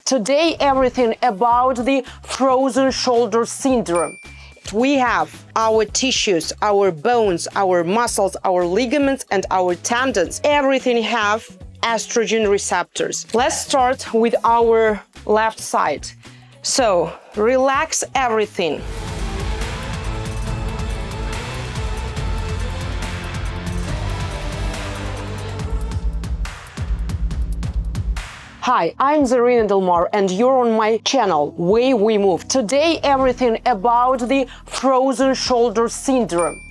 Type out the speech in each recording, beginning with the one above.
Today, everything about the frozen shoulder syndrome. We have our tissues, our bones, our muscles, our ligaments, and our tendons. Everything have estrogen receptors. Let's start with our left side. So, relax everything. Hi, I'm Zarina Delmar and you're on my channel, Way We Move. Today, everything about the frozen shoulder syndrome.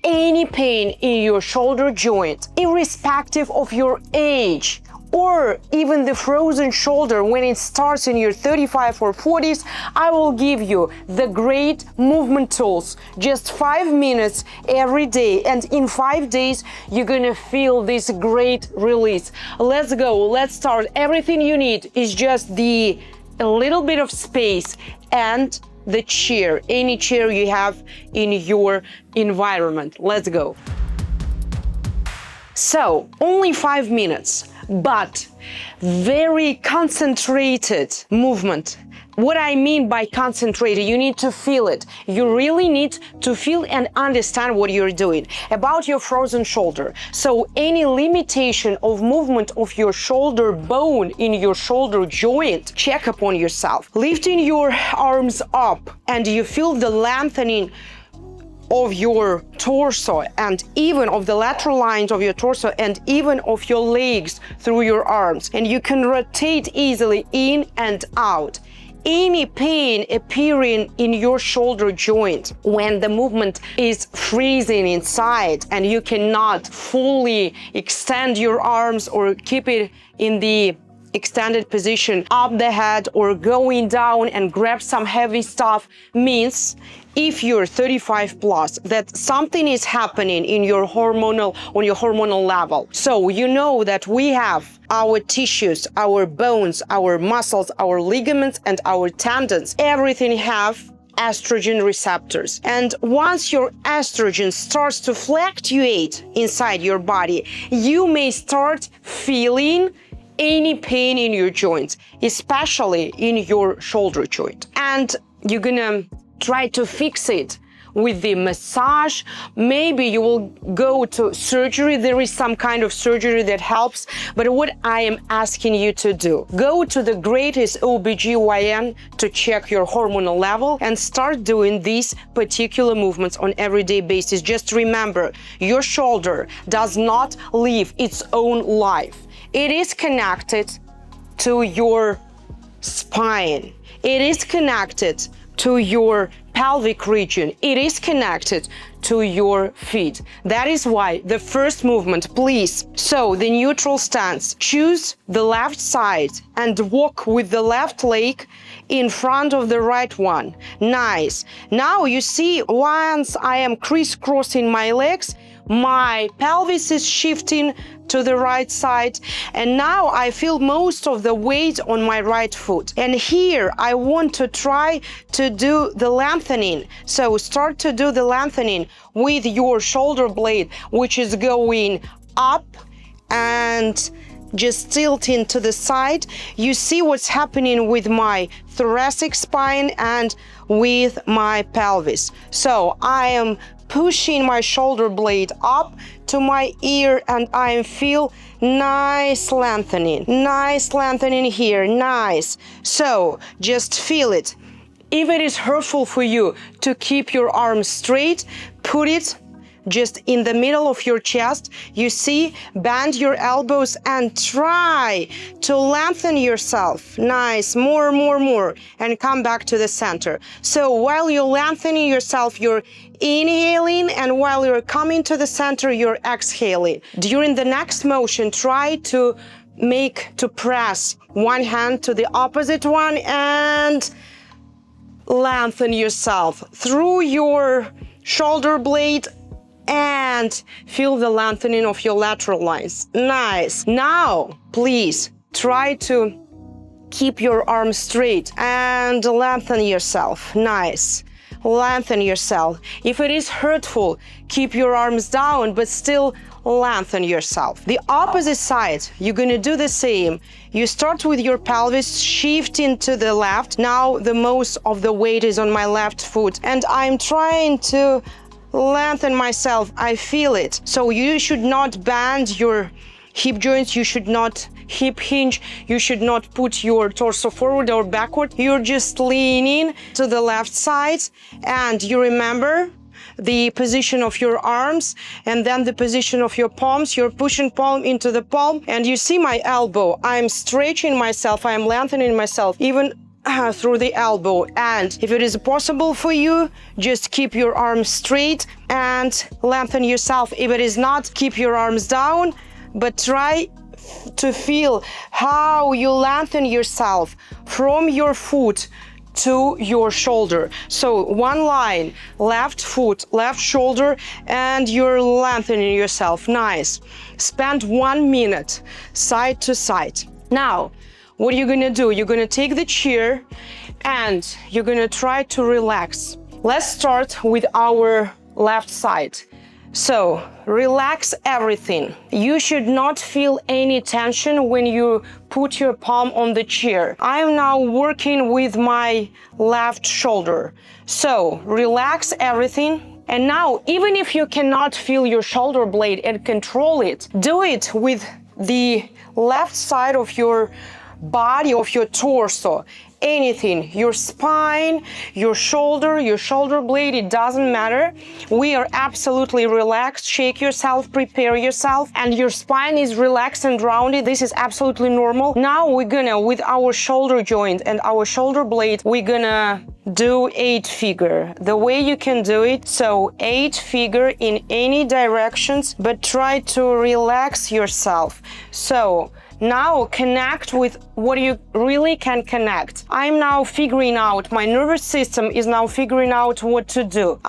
Any pain in your shoulder joint, irrespective of your age, or even the frozen shoulder when it starts in your 35 or 40s, I will give you the great movement tools. Just 5 minutes every day, and in 5 days, you're gonna feel this great release. Let's go, let's start. Everything you need is just a little bit of space and the chair, any chair you have in your environment. Let's go. So, only 5 minutes, but very concentrated movement. What I mean by concentrated, you need to feel it. You really need to feel and understand what you're doing. About your frozen shoulder. So any limitation of movement of your shoulder bone in your shoulder joint, check upon yourself. Lifting your arms up and you feel the lengthening of your torso and even of the lateral lines of your torso and even of your legs through your arms. And you can rotate easily in and out. Any pain appearing in your shoulder joint when the movement is freezing inside and you cannot fully extend your arms or keep it in the extended position up the head or going down and grab some heavy stuff, means if you're 35 plus that something is happening in your hormonal level. So you know that we have our tissues, our bones, our muscles, our ligaments, and our tendons. Everything have estrogen receptors. And once your estrogen starts to fluctuate inside your body, you may start feeling any pain in your joints, especially in your shoulder joint. And you're gonna try to fix it with the massage. Maybe you will go to surgery. There is some kind of surgery that helps. But what I am asking you to do, go to the greatest OBGYN to check your hormonal level and start doing these particular movements on everyday basis. Just remember, your shoulder does not live its own life. It is connected to your spine. It is connected to your pelvic region. It is connected to your feet. That is why the first movement, please. So the neutral stance, choose the left side and walk with the left leg in front of the right one. Nice. Now you see, once I am crisscrossing my legs, my pelvis is shifting to the right side, and now I feel most of the weight on my right foot. And here I want to try to do the lengthening. So start to do the lengthening with your shoulder blade, which is going up and just tilting to the side. You see what's happening with my thoracic spine and with my pelvis. So I am pushing my shoulder blade up to my ear and I feel nice lengthening here, nice. So just feel it. If it is hurtful for you to keep your arms straight, put it just in the middle of your chest. You see, bend your elbows and try to lengthen yourself. Nice, more, and come back to the center. So while you're lengthening yourself, you're inhaling, and while you're coming to the center, you're exhaling. During the next motion, try to press one hand to the opposite one and lengthen yourself through your shoulder blade and feel the lengthening of your lateral lines. Nice. Now, please try to keep your arms straight and lengthen yourself. Nice. Lengthen yourself. If it is hurtful, keep your arms down, but still lengthen yourself. The opposite side, you're gonna do the same. You start with your pelvis shifting to the left. Now the most of the weight is on my left foot, and I'm trying to lengthen myself. I feel it. So you should not bend your hip joints, you should not hip hinge, you should not put your torso forward or backward. You're just leaning to the left side, and you remember the position of your arms and then the position of your palms. You're pushing palm into the palm, and you see my elbow. I'm stretching myself, I'm lengthening myself even through the elbow. And if it is possible for you, just keep your arms straight and lengthen yourself. If it is not, keep your arms down, but try to feel how you lengthen yourself from your foot to your shoulder. So one line, left foot, left shoulder, and you're lengthening yourself. Nice. Spend 1 minute side to side. Now, what you're gonna do, you're gonna take the chair and you're gonna try to relax. Let's start with our left side. So relax everything. You should not feel any tension when you put your palm on the chair. I'm now working with my left shoulder. So relax everything. And now, even if you cannot feel your shoulder blade and control it, do it with the left side of your body, of your torso. Anything, your spine, your shoulder blade, it doesn't matter. We are absolutely relaxed. Shake yourself, prepare yourself, and your spine is relaxed and rounded. This is absolutely normal. Now we're gonna, with our shoulder joint and our shoulder blade, we're gonna do 8-figure. The way you can do it, so 8-figure in any directions, but try to relax yourself. So now connect with what you really can connect. I'm now figuring out, my nervous system is now figuring out what to do.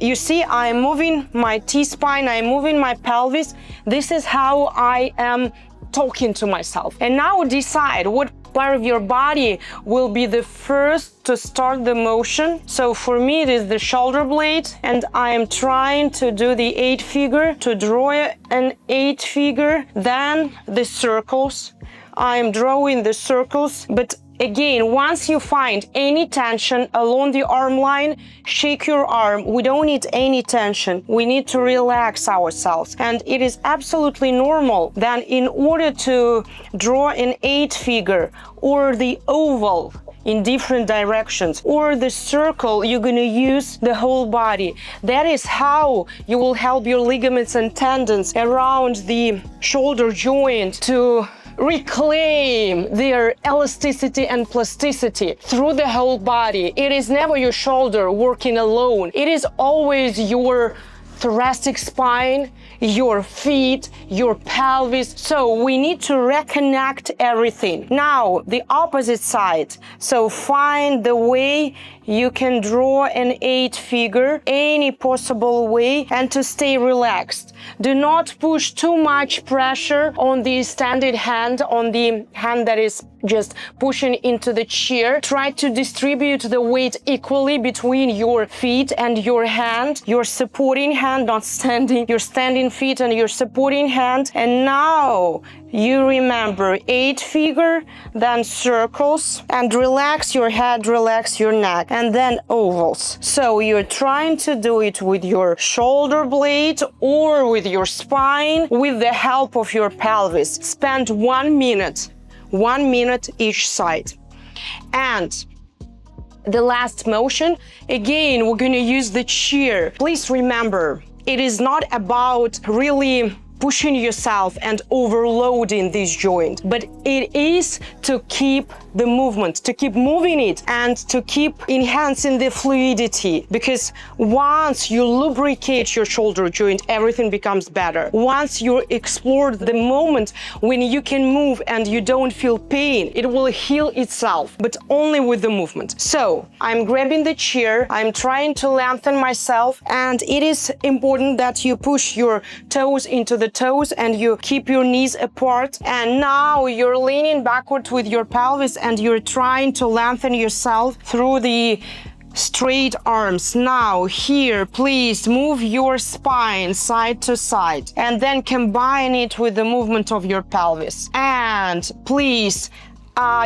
You see, I am moving my T-spine, I am moving my pelvis. This is how I am talking to myself. And now decide what part of your body will be the first to start the motion. So for me, it is the shoulder blade, and I am trying to do the 8-figure, to draw an 8-figure, then the circles. I am drawing the circles, but again, once you find any tension along the arm line, shake your arm. We don't need any tension. We need to relax ourselves. And it is absolutely normal. Then in order to draw an 8-figure or the oval in different directions or the circle, you're gonna use the whole body. That is how you will help your ligaments and tendons around the shoulder joint to reclaim their elasticity and plasticity through the whole body. It is never your shoulder working alone. It is always your thoracic spine, your feet, your pelvis. So we need to reconnect everything. Now, the opposite side. So find the way you can draw an 8-figure, any possible way, and to stay relaxed. Do not push too much pressure on the extended hand, on the hand that is just pushing into the chair. Try to distribute the weight equally between your feet and your hand, your supporting hand, not standing, your standing feet and your supporting hand. And now you remember 8-figure, then circles, and relax your head, relax your neck, and then ovals. So you're trying to do it with your shoulder blade or with your spine with the help of your pelvis. Spend 1 minute. 1 minute each side. And the last motion, again, we're gonna use the chair. Please remember, it is not about really pushing yourself and overloading this joint, but it is to keep the movement, to keep moving it and to keep enhancing the fluidity, because once you lubricate your shoulder joint, everything becomes better. Once you explore the moment when you can move and you don't feel pain, it will heal itself, but only with the movement. So I'm grabbing the chair, I'm trying to lengthen myself, and it is important that you push your toes into the toes and you keep your knees apart. And now you're leaning backward with your pelvis and you're trying to lengthen yourself through the straight arms. Now here, please move your spine side to side and then combine it with the movement of your pelvis. And please,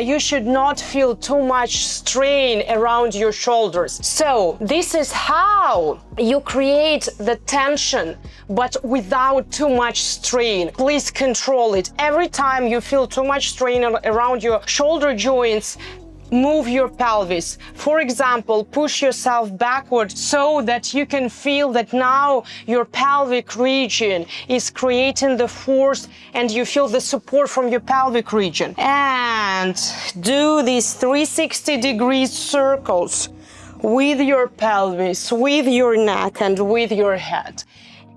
you should not feel too much strain around your shoulders. So this is how you create the tension, but without too much strain. Please control it. Every time you feel too much strain around your shoulder joints, move your pelvis. For example, push yourself backward so that you can feel that now your pelvic region is creating the force and you feel the support from your pelvic region. And do these 360 degrees circles with your pelvis, with your neck, and with your head.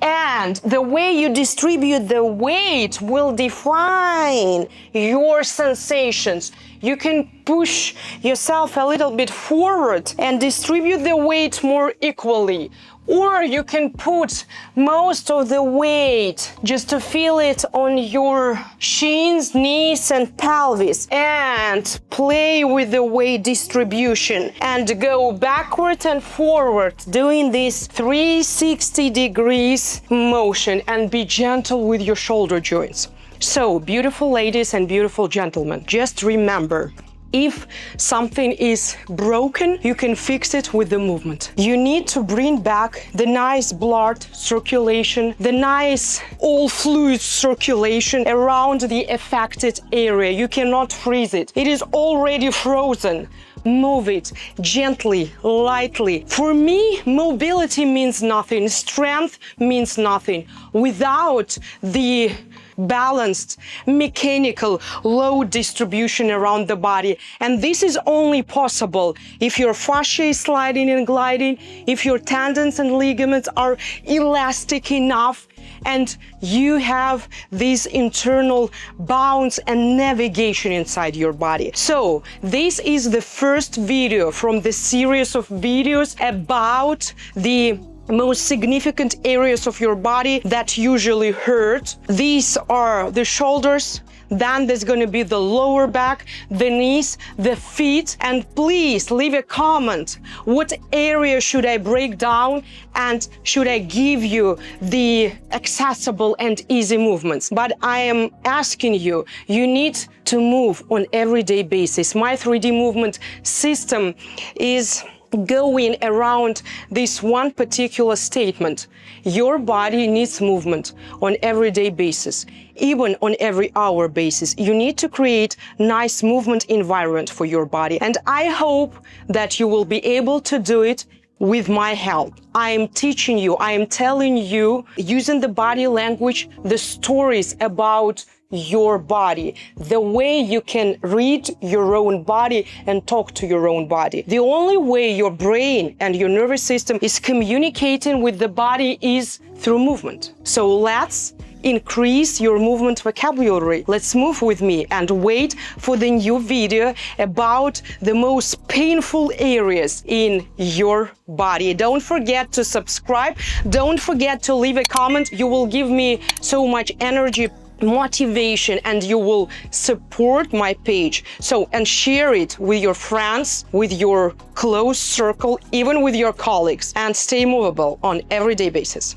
And the way you distribute the weight will define your sensations. You can push yourself a little bit forward and distribute the weight more equally. Or you can put most of the weight just to feel it on your shins, knees, and pelvis, and play with the weight distribution and go backward and forward, doing this 360 degrees motion, and be gentle with your shoulder joints. So, beautiful ladies and beautiful gentlemen, just remember, if something is broken, you can fix it with the movement. You need to bring back the nice blood circulation, the nice all fluid circulation around the affected area. You cannot freeze it. It is already frozen. Move it gently, lightly. For me, mobility means nothing. Strength means nothing without the balanced mechanical load distribution around the body. And this is only possible if your fascia is sliding and gliding, if your tendons and ligaments are elastic enough, and you have this internal bounce and navigation inside your body. So this is the first video from the series of videos about the most significant areas of your body that usually hurt. These are the shoulders, then there's going to be the lower back, the knees, the feet, and please leave a comment. What area should I break down, and should I give you the accessible and easy movements? But I am asking you, you need to move on everyday basis. My 3D movement system is going around this one particular statement. Your body needs movement on everyday basis, even on every hour basis. You need to create nice movement environment for your body. And I hope that you will be able to do it with my help. I am teaching you, I am telling you, using the body language, the stories about your body, the way you can read your own body and talk to your own body. The only way your brain and your nervous system is communicating with the body is through movement. So let's increase your movement vocabulary. Let's move with me and wait for the new video about the most painful areas in your body. Don't forget to subscribe. Don't forget to leave a comment. You will give me so much energy, motivation, and you will support my page. So, and share it with your friends, with your close circle, even with your colleagues, and stay movable on everyday basis.